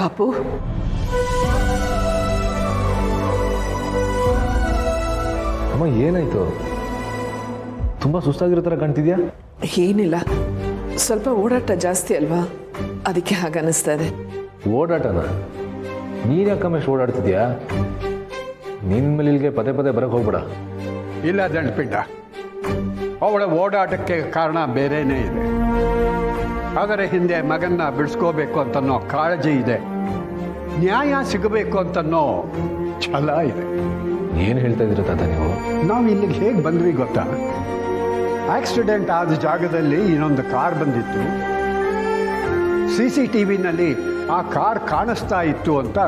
ಪಾಪು, ಅಮ್ಮ ಏನಾಯ್ತು? ತುಂಬ ಸುಸ್ತಾಗಿರೋ ಥರ ಕಾಣ್ತಿದ್ಯಾ? ಏನಿಲ್ಲ, ಸ್ವಲ್ಪ ಓಡಾಟ ಜಾಸ್ತಿ ಅಲ್ವಾ, ಅದಕ್ಕೆ ಹಾಗನ್ನಿಸ್ತಾ ಇದೆ. ಓಡಾಟನ? ನೀನು ಯಾಕಮ್ಮ ಎಷ್ಟು ಓಡಾಡ್ತಿದ್ಯಾ? ನಿನ್ನ ಮೇಲೆ ಇಲ್ಲಿಗೆ ಪದೇ ಪದೇ ಬರೋಕ್ಕೆ ಹೋಗ್ಬೇಡ. ಇಲ್ಲ ದಂಡಪಿಂಡ, ಅವಳ ಓಡಾಟಕ್ಕೆ ಕಾರಣ ಬೇರೆಯೇ ಇದೆ. ಅದರ ಹಿಂದೆ ಮಗನ್ನ ಬಿಡಿಸ್ಕೋಬೇಕು ಅಂತನೋ ಕಾಳಜಿ ಇದೆ, ನ್ಯಾಯ ಸಿಗಬೇಕು ಅಂತನೋ ಛಲ ಇದೆ. ಏನು ಹೇಳ್ತಾ ಇದ್ದೀರ ತಾತ ನೀವು? ನಾವು ಇಲ್ಲಿಗೆ ಹೇಗೆ ಬಂದ್ವಿ ಗೊತ್ತಾ? ಆಕ್ಸಿಡೆಂಟ್ ಆದ ಜಾಗದಲ್ಲಿ ಇನ್ನೊಂದು ಕಾರ್ ಬಂದಿತ್ತು. CCTVನಲ್ಲಿ ಆ ಕಾರ್ ಕಾಣಿಸ್ತಾ ಇತ್ತು ಅಂತ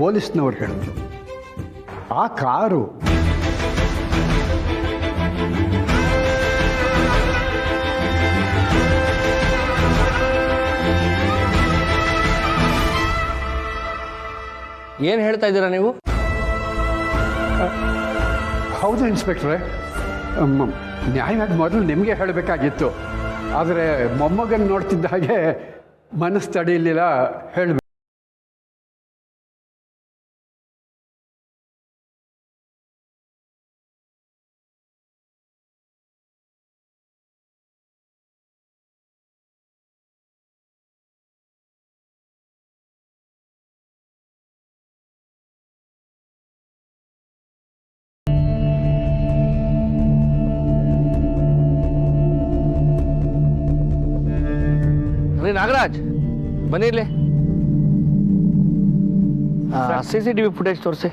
ಪೊಲೀಸ್ನವ್ರು ಹೇಳಿದ್ರು. ಆ ಕಾರು ಏನು ಹೇಳ್ತಾ ಇದ್ದೀರಾ ನೀವು? ಹೌದು ಇನ್ಸ್ಪೆಕ್ಟ್ರೆ, ನ್ಯಾಯವಾಗಿ ಮೊದಲು ನಿಮಗೆ ಹೇಳಬೇಕಾಗಿತ್ತು. ಆದರೆ ಮೊಮ್ಮಗನ ನೋಡ್ತಿದ್ದ ಹಾಗೆ ಮನಸ್ಸು ತಡೆಯಲಿಲ್ಲ, ಹೇಳಬೇಕು. ನಾಗರಾಜ್ ಬನ್ನಿ ಇಲ್ಲಿ. CCTV ಫುಟೇಜ್ ತೋರಿಸಿ.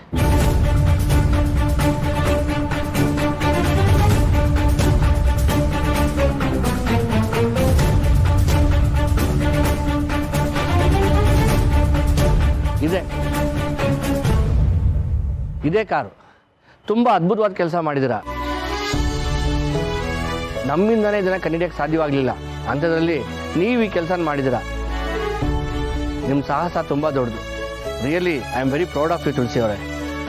ಇದೇ ಕಾರು. ತುಂಬ ಅದ್ಭುತವಾದ ಕೆಲಸ ಮಾಡಿದ್ದೀರಾ. ನಮ್ಮಿಂದನೇ ಇದನ್ನು ಕಂಡುಹಿಡಿಯಕ್ಕೆ ಸಾಧ್ಯವಾಗಲಿಲ್ಲ, ಅಂಥದ್ರಲ್ಲಿ ನೀವು ಈ ಕೆಲಸ ಮಾಡಿದ್ದೀರಾ. ನಿಮ್ಮ ಸಾಹಸ ತುಂಬ ದೊಡ್ಡದು. Really I am very proud of you Tulasi ಅವರೇ.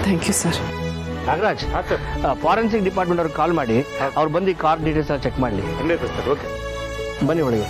Thank you sir. Nagaraj, forensic department ಅವ್ರಿಗೆ ಕಾಲ್ ಮಾಡಿ ಅವ್ರು ಬಂದು ಕಾರ್ ಡೀಟೇಲ್ಸ್ ಚೆಕ್ ಮಾಡಲಿ. ಓಕೆ, ಬನ್ನಿ ಒಳಗೆ.